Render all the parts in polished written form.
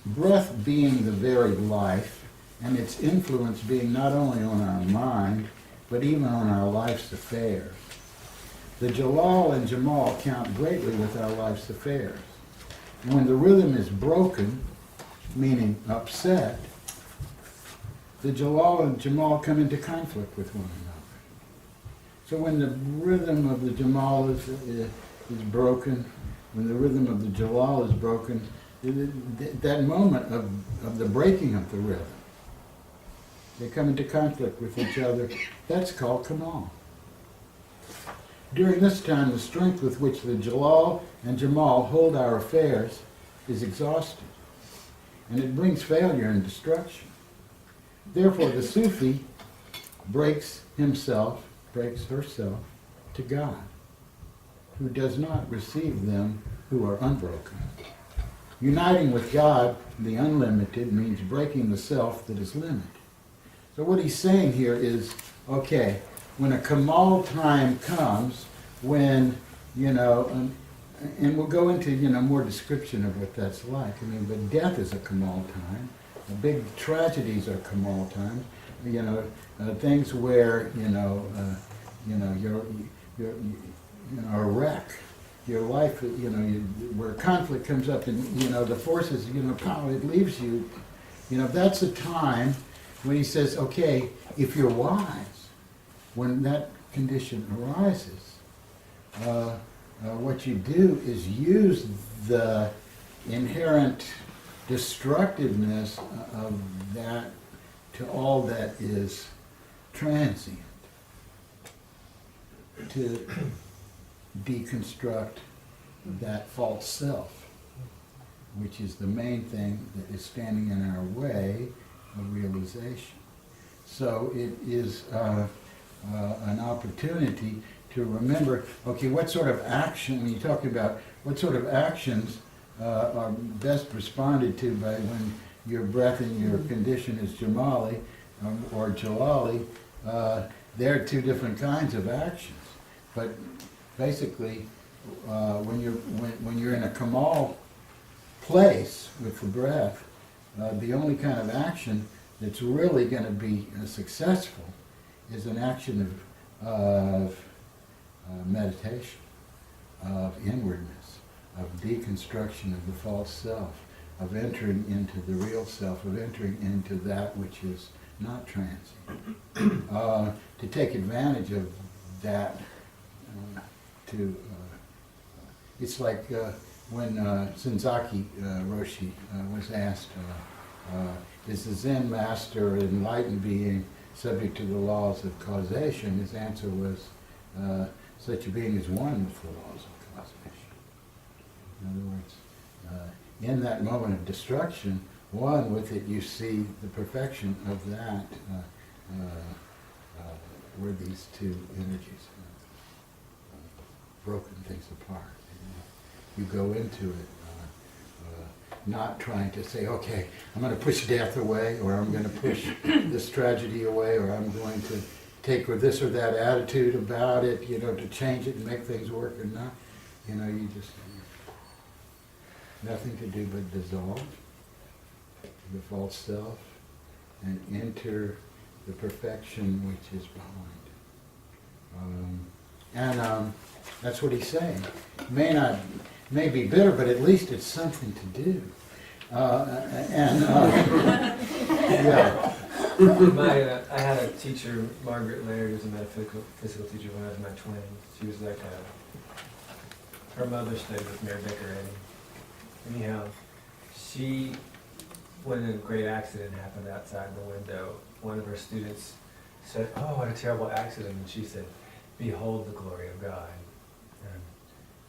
breath being the very life, and its influence being not only on our mind, but even on our life's affairs. The Jelal and Jemal count greatly with our life's affairs. And when the rhythm is broken, meaning upset, the Jelal and Jemal come into conflict with one another. So when the rhythm of the Jemal is broken, when the rhythm of the Jelal is broken, that moment of the breaking of the rhythm, they come into conflict with each other. That's called Kemal. During this time, the strength with which the Jelal and Jemal hold our affairs is exhausted, and it brings failure and destruction. Therefore, the Sufi breaks herself to God, who does not receive them who are unbroken. Uniting with God, the unlimited, means breaking the self that is limited. So what he's saying here is, okay, when a Kemal time comes, when, and we'll go into, more description of what that's like. I mean, but death is a Kemal time. The big tragedies are Kemal times. Things where, you're a wreck. Your life, where conflict comes up and, the forces, power, it leaves you. That's a time when he says, okay, if you're wise, when that condition arises, what you do is use the inherent destructiveness of that to all that is transient, to deconstruct that false self, which is the main thing that is standing in our way of realization. So it is an opportunity to remember, okay, what sort of action, when you talk about what sort of actions are best responded to by when your breath and your condition is Jamali or Jalali, there are two different kinds of actions. But basically, when you're in a Kemal place with the breath, the only kind of action that's really going to be successful is an action of meditation, of inwardness, of deconstruction of the false self, of entering into the real self, of entering into that which is not transient. To take advantage of that, it's like when Senzaki Roshi was asked, is the Zen master an enlightened being subject to the laws of causation? His answer was, such a being is one with the laws of causation. In other words, in that moment of destruction, one with it, you see the perfection of that, where these two energies broken things apart. You go into it not trying to say, okay, I'm going to push death away, or I'm going to push this tragedy away, or I'm going to take this or that attitude about it, to change it and make things work, or not. You just, nothing to do but dissolve the false self and enter the perfection which is behind. That's what he's saying. May be bitter, but at least it's something to do. Yeah. I had a teacher, Margaret Laird, who was a metaphysical teacher when I was in my 20s. She was like her mother studied with Mary Baker Eddy. Anyhow, when a great accident happened outside the window, one of her students said, "Oh, what a terrible accident," and she said, "Behold the glory of God." And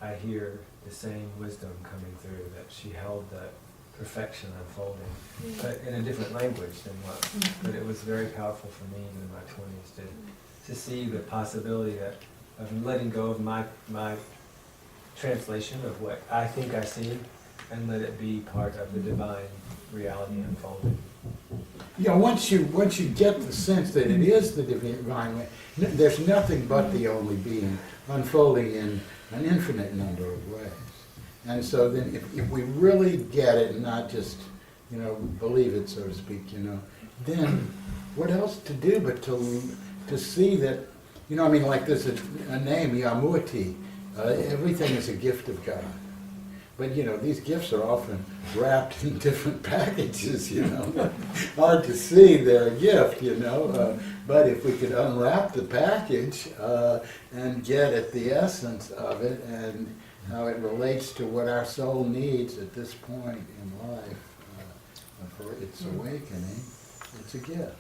I hear the same wisdom coming through, that she held that perfection unfolding, but in a different language than what. But it was very powerful for me in my 20s to see the possibility of letting go of my translation of what I think I see, and let it be part of the divine reality unfolding. Yeah, once you get the sense that it is the divine way, there's nothing but the only being unfolding in an infinite number of ways. And so then if we really get it, and not just believe it, so to speak, then what else to do but to see that, like there's a name, Yamuati, everything is a gift of God. But, these gifts are often wrapped in different packages, Hard to see they're a gift, but if we could unwrap the package and get at the essence of it and how it relates to what our soul needs at this point in life for its awakening, it's a gift.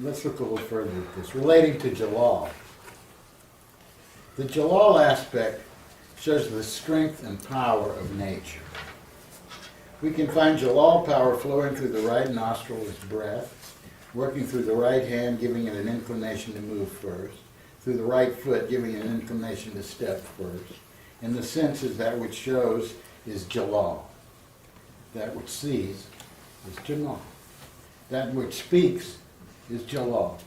Let's look a little further at this. Relating to Jelal. The Jelal aspect shows the strength and power of nature. We can find Jelal power flowing through the right nostril as breath, working through the right hand, giving it an inclination to move first, through the right foot, giving it an inclination to step first. In the senses, that which shows is Jelal. That which sees is Jemal. That which speaks is Jelal.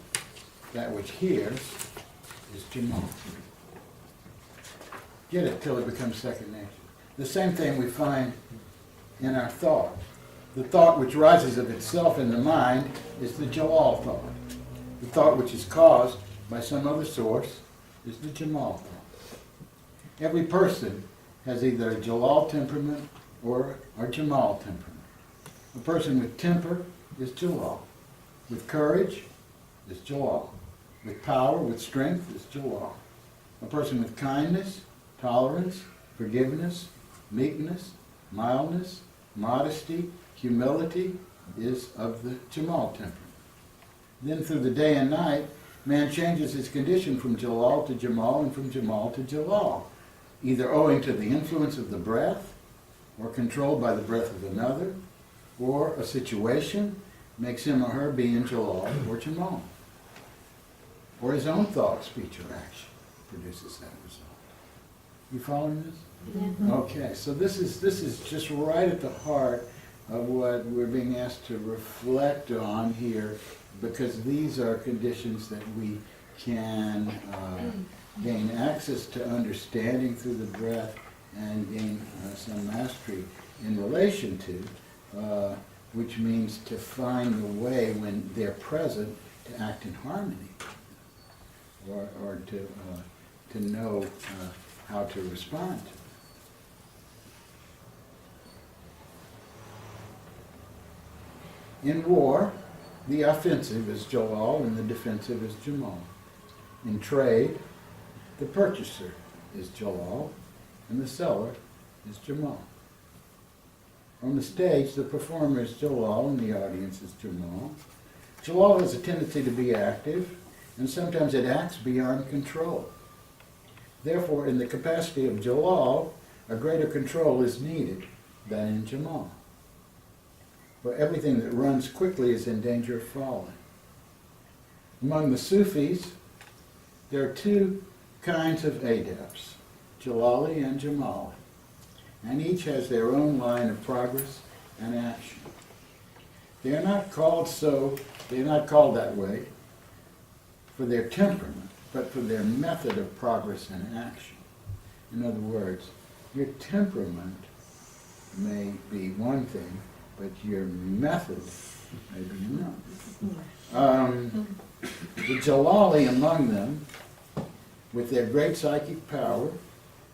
That which hears is Jemal. Get it till it becomes second nature. The same thing we find in our thought. The thought which rises of itself in the mind is the Jelal thought. The thought which is caused by some other source is the Jemal thought. Every person has either a Jelal temperament or a Jemal temperament. A person with temper is Jelal. With courage is Jelal. With power, with strength is Jelal. A person with kindness, tolerance, forgiveness, meekness, mildness, modesty, humility is of the Jemal temperament. Then through the day and night, man changes his condition from Jelal to Jemal and from Jemal to Jelal, either owing to the influence of the breath, or controlled by the breath of another, or a situation makes him or her be in Jelal or Jemal. Or his own thought, speech, or action produces that result. You following this? Yeah. Okay, so this is just right at the heart of what we're being asked to reflect on here, because these are conditions that we can gain access to understanding through the breath and gain some mastery in relation to, which means to find the way when they're present to act in harmony, or to know how to respond to them. In war, the offensive is Jelal and the defensive is Jemal. In trade, the purchaser is Jelal and the seller is Jemal. On the stage, the performer is Jelal and the audience is Jemal. Jelal has a tendency to be active, and sometimes it acts beyond control. Therefore, in the capacity of Jelal, a greater control is needed than in Jemal. For everything that runs quickly is in danger of falling. Among the Sufis, there are two kinds of adepts, Jelali and Jamali, and each has their own line of progress and action. They are not called that way for their temperament, but for their method of progress and action. In other words, your temperament may be one thing, but your method may be another. The Jelali among them, with their great psychic power,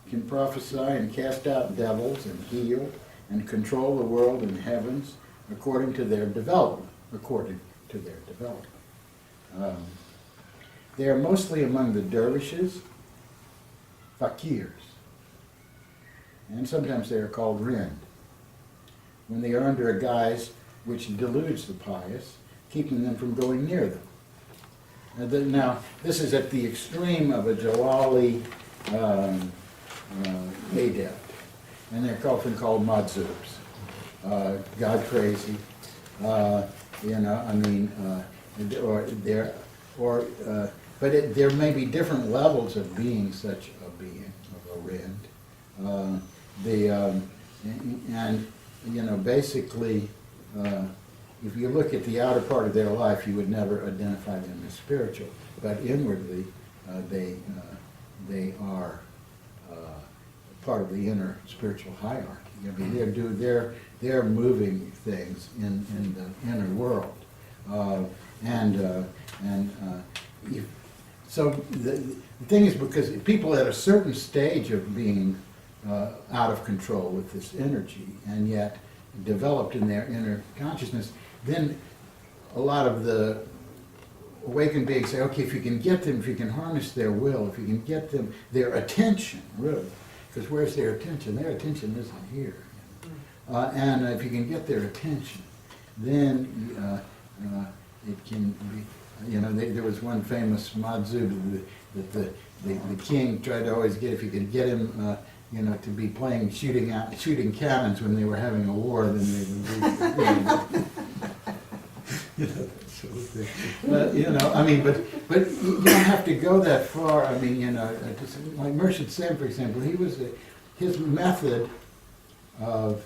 can prophesy and cast out devils and heal and control the world and heavens according to their development. They are mostly among the dervishes, fakirs, and sometimes they are called rind, when they are under a guise which deludes the pious, keeping them from going near them. Now, this is at the extreme of a Jelali adept, and they're often called madzubs, God crazy, but there may be different levels of being such a being, of a rind. Basically, if you look at the outer part of their life, you would never identify them as spiritual, but inwardly, they are part of the inner spiritual hierarchy. I mean, they're moving things in the inner world. So the thing is, because people at a certain stage of being out of control with this energy, and yet developed in their inner consciousness, then a lot of the awakened beings say, okay, if you can get them, if you can harness their will, if you can get them their attention, really, because where's their attention? Their attention isn't here. And if you can get their attention, then it can be, you know, there was one famous Madzu that the king tried to always get, if you could get him, you know, to be playing shooting cannons when they were having a war, then they would be, you know, that sort of thing. You know, I mean, but you don't have to go that far. I mean, you know, just like Murshid Sen, for example, his method of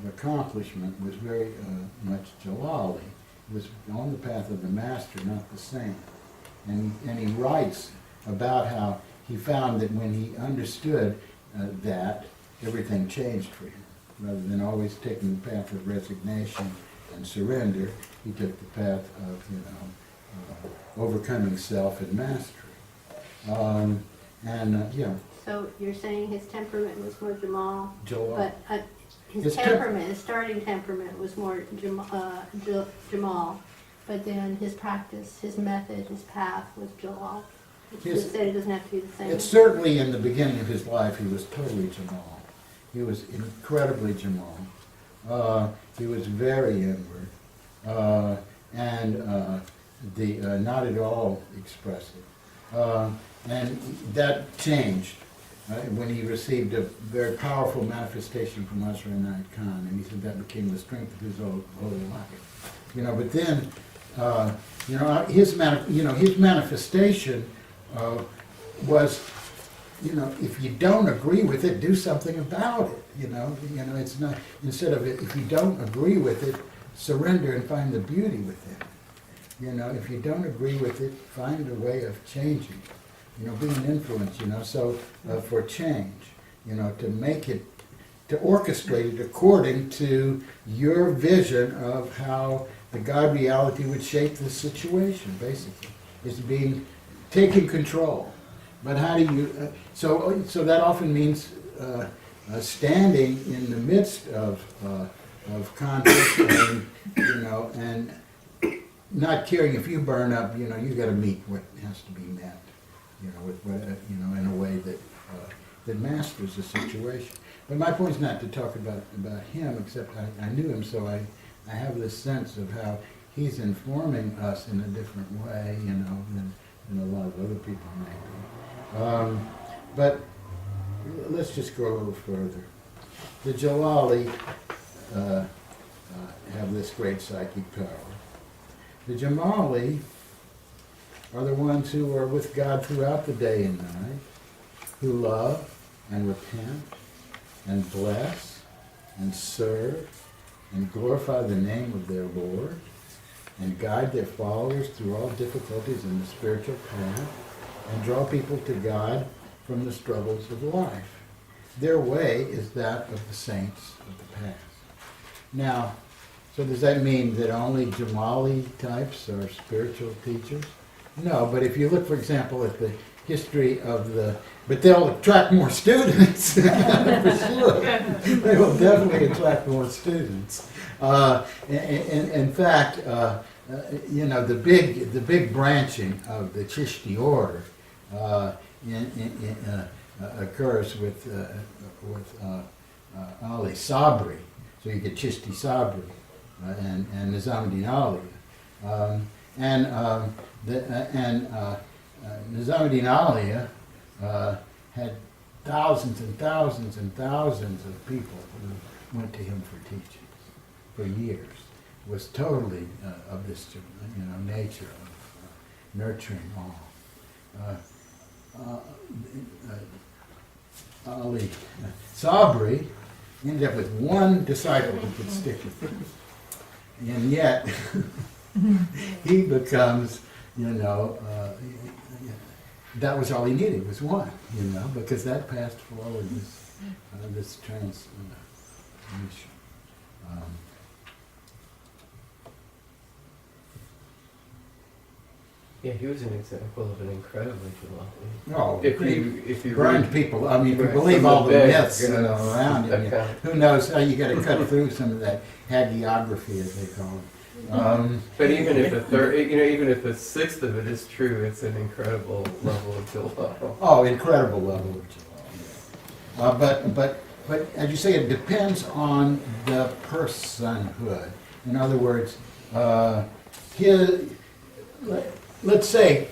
accomplishment was very much Jalali. He was on the path of the master, not the saint. And he writes about how he found that when he understood that, everything changed for him. Rather than always taking the path of resignation and surrender, he took the path of, you know, overcoming self and mastery. Yeah. So you're saying his temperament was more Jemal, Jelal. but his temperament, his starting temperament was more Jemal, but then his practice, his method, his path was Jelal. You said it doesn't have to be the same. It's certainly in the beginning of his life, he was totally Jemal. He was incredibly Jemal. He was very inward, and not at all expressive. And that changed when he received a very powerful manifestation from Ruhaniat Khan, and he said that became the strength of his whole life. You know, but then, you know, his manifestation was, you know, if you don't agree with it, do something about it. You know, it's not, instead of if you don't agree with it, surrender and find the beauty within it. You know, if you don't agree with it, find a way of changing. You know, be an influence. You know, so for change. You know, to make it, to orchestrate it according to your vision of how the God reality would shape the situation. Basically, it's taking control. But how do you? So that often means standing in the midst of conflict, and you know, and not caring if you burn up. You know, you got to meet what has to be met. You know, with you know, in a way that masters the situation. But my point is not to talk about him, except I knew him, so I have this sense of how he's informing us in a different way, you know, than a lot of other people maybe. But let's just go a little further. The Jalali have this great psychic power. The Jamali are the ones who are with God throughout the day and night, who love and repent and bless and serve and glorify the name of their Lord and guide their followers through all difficulties in the spiritual path and draw people to God from the struggles of life. Their way is that of the saints of the past. Now, so does that mean that only Jamali types are spiritual teachers? No, but if you look, for example, at the history of but they'll attract more students, for sure. They will definitely attract more students. In fact, you know, the big branching of the Chishti order occurs with Ali Sabri. So you get Chishti Sabri and Nizamuddin Ali. Nizamuddin Ali had thousands and thousands and thousands of people who went to him for teachings for years. Was totally of this, you know, nature of nurturing all. Ali Sabri ended up with one disciple who could stick with him, and yet he becomes, you know, that was all he needed, was one, you know, because that passed forward this transmission. Yeah, he was an example of an incredibly Jalali. Oh, If you burned read, people. I mean, if you Right, believe from all the the bed, myths you know, around you, account. who knows how you got to cut through some of that hagiography, as they call it. But even if a third, even if a sixth of it is true, it's an incredible level of Jalal. Oh, incredible level of Jelal. But as you say, it depends on the personhood. In other words, let's say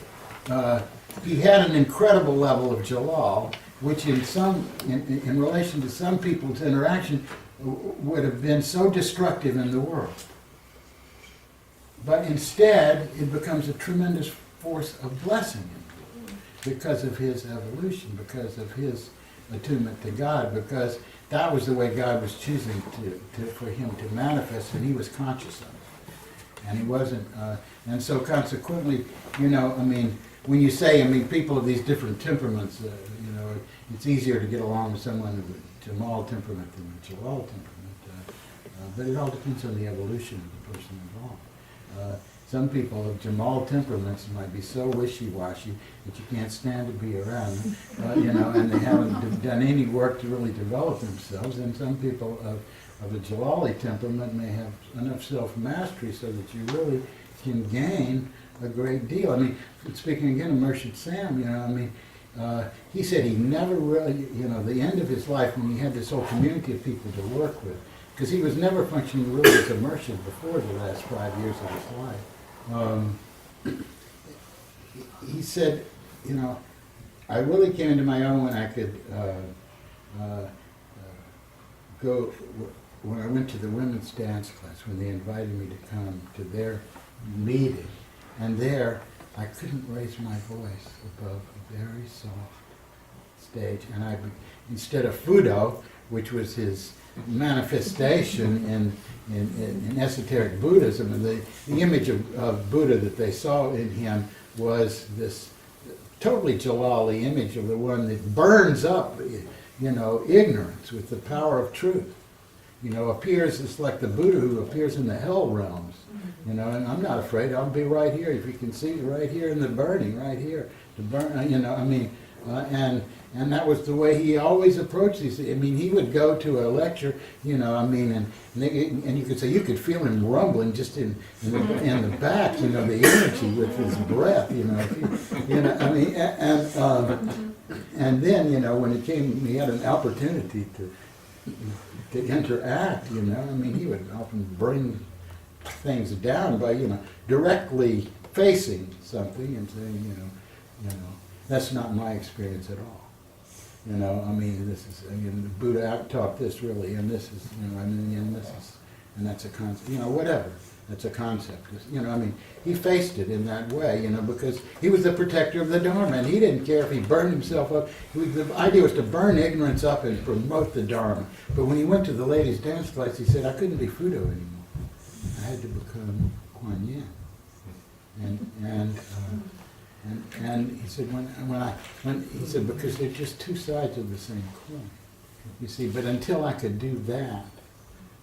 he had an incredible level of Jalal, which in relation to some people's interaction would have been so destructive in the world. But instead, it becomes a tremendous force of blessing in the world because of his evolution, because of his attunement to God, because that was the way God was choosing for him to manifest, and he was conscious of it. And he wasn't, and so consequently, when you say, people of these different temperaments, it's easier to get along with someone with a Jamal temperament than a Jalal temperament, but it all depends on the evolution of the person involved. Some people of Jamal temperaments might be so wishy-washy that you can't stand to be around them, and they haven't done any work to really develop themselves. And some people of a Jalali temperament may have enough self-mastery so that you really can gain a great deal. Speaking again of Murshid Sam, he said he never really, the end of his life when he had this whole community of people to work with, because he was never functioning really as a Murshid before the last 5 years of his life. He said, I really came into my own when I could go, when I went to the women's dance class, when they invited me to come to their meeting. And there, I couldn't raise my voice above a very soft stage. And instead of Fudo, which was his manifestation in esoteric Buddhism, and the image of Buddha that they saw in him was this totally Jalali image of the one that burns up, ignorance with the power of truth. Appears, it's like the Buddha who appears in the hell realms. And I'm not afraid, I'll be right here, if you can see, right here in the burning, right here, to burn, and that was the way he always approached these. He would go to a lecture, and you could say, you could feel him rumbling just in the back, the energy with his breath, and then, when it came, he had an opportunity to interact, he would often bring things down by, directly facing something and saying, that's not my experience at all. This is, the Buddha taught this really, and this is, and this is, and that's a concept, whatever. That's a concept. He faced it in that way, because he was the protector of the Dharma, and he didn't care if he burned himself up. The idea was to burn ignorance up and promote the Dharma. But when he went to the ladies' dance class, he said, I couldn't be Fudo anymore. I had to become Kuan Yin. And he said, he said, because they're just two sides of the same coin. You see, but until I could do that,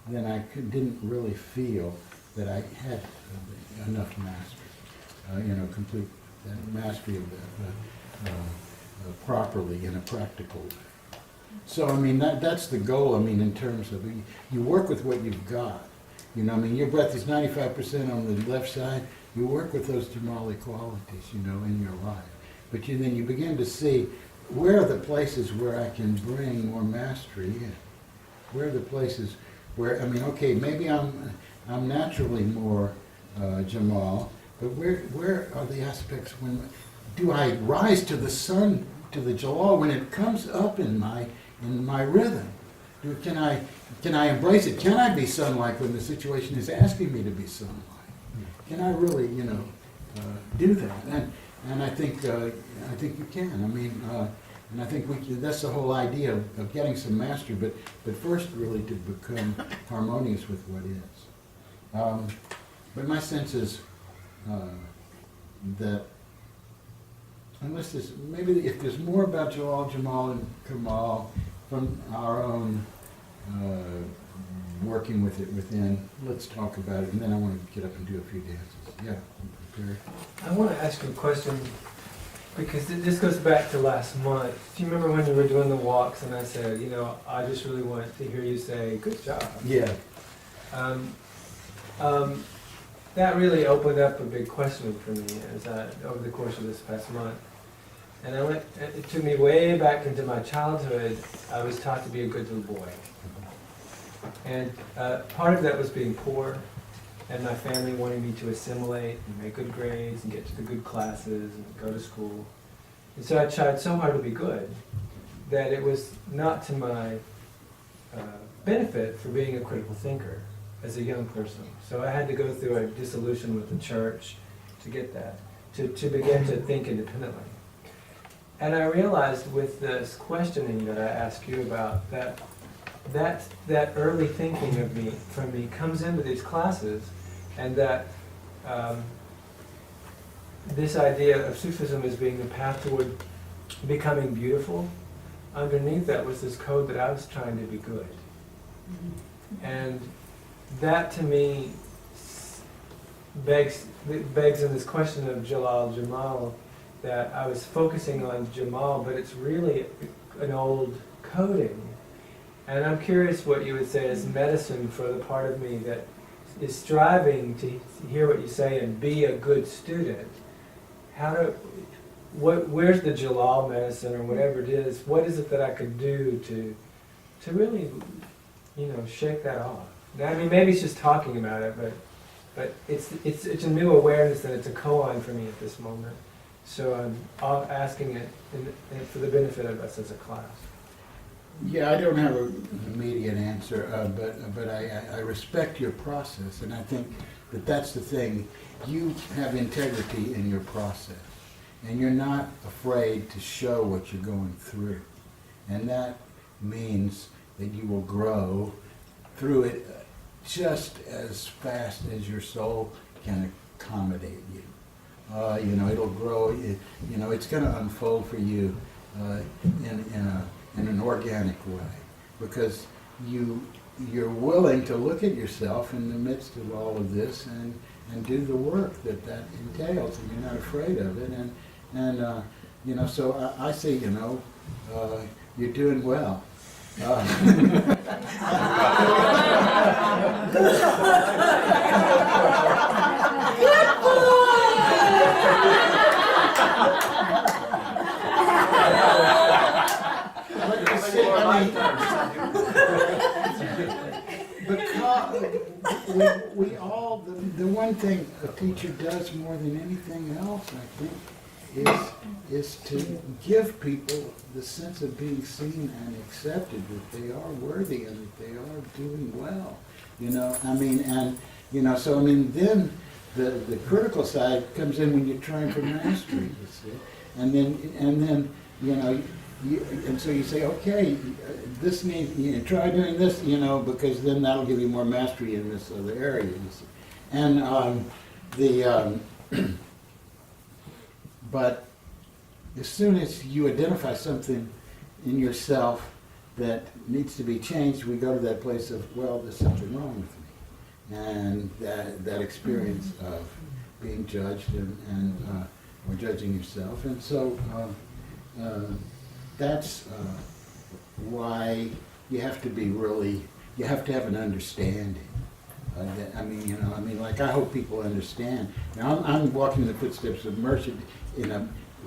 then I didn't really feel that I had enough mastery, complete mastery of that properly in a practical way. So, that's the goal, in terms of, you work with what you've got. Your breath is 95% on the left side. You work with those Jamali qualities, in your life. But then you begin to see, where are the places where I can bring more mastery in? Where are the places where, okay, maybe I'm naturally more Jemal, but where are the aspects when, do I rise to the sun, to the Jalal when it comes up in my rhythm? Can I embrace it? Can I be sun-like when the situation is asking me to be sun-like? Can I really, do that? And I think you can. And I think that's the whole idea of getting some mastery, but first really to become harmonious with what is. But my sense is that unless maybe if there's more about Jalal, Jemal, and Kemal, from our own working with it within, let's talk about it, and then I want to get up and do a few dances. Yeah, I'm prepared. I want to ask you a question, because this goes back to last month. Do you remember when we were doing the walks and I said, you know, I just really want to hear you say, good job. Yeah. That really opened up a big question for me over the course of this past month. And it took me way back into my childhood. I was taught to be a good little boy. And part of that was being poor, and my family wanting me to assimilate and make good grades and get to the good classes and go to school. And so I tried so hard to be good that it was not to my benefit for being a critical thinker as a young person. So I had to go through a dissolution with the church to get that, to begin to think independently. And I realized with this questioning that I asked you about, that early thinking of me, from me, comes into these classes, and that this idea of Sufism as being the path toward becoming beautiful, underneath that was this code that I was trying to be good. And that to me begs in this question of Jemal, that I was focusing on Jemal, but it's really an old coding. And I'm curious what you would say is medicine for the part of me that is striving to hear what you say and be a good student. Where's the Jelal medicine or whatever it is? What is it that I could do to really, shake that off? Now, I mean, maybe it's just talking about it, but it's a new awareness and it's a koan for me at this moment. So I'm asking it for the benefit of us as a class. Yeah, I don't have an immediate answer, but I respect your process, and I think that that's the thing. You have integrity in your process, and you're not afraid to show what you're going through. And that means that you will grow through it just as fast as your soul can accommodate you. It'll grow, it's going to unfold for you in an organic way, because you're willing to look at yourself in the midst of all of this and do the work that entails, and you're not afraid of it. And so I say, you're doing well. Because we all, the one thing a teacher does more than anything else, I think, is to give people the sense of being seen and accepted, that they are worthy and that they are doing well. Then the critical side comes in when you're trying for mastery, you see. And then and so you say, okay, this needs, try doing this, because then that'll give you more mastery in this other area, you see. And but as soon as you identify something in yourself that needs to be changed, we go to that place of, well, there's something wrong with me. And that experience of being judged or judging yourself. And so that's why you have to be you have to have an understanding. Like I hope people understand. Now I'm walking in the footsteps of Murshid,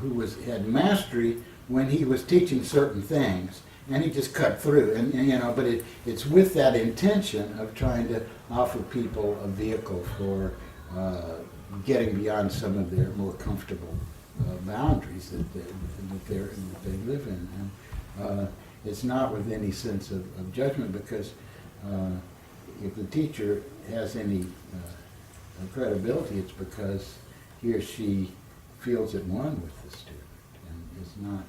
who had mastery when he was teaching certain things, and he just cut through. But it's with that intention of trying to offer people a vehicle for getting beyond some of their more comfortable boundaries that they live in. And it's not with any sense of judgment, because if the teacher has any credibility, it's because he or she feels at one with the student and is not,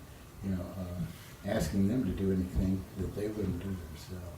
asking them to do anything that they wouldn't do themselves.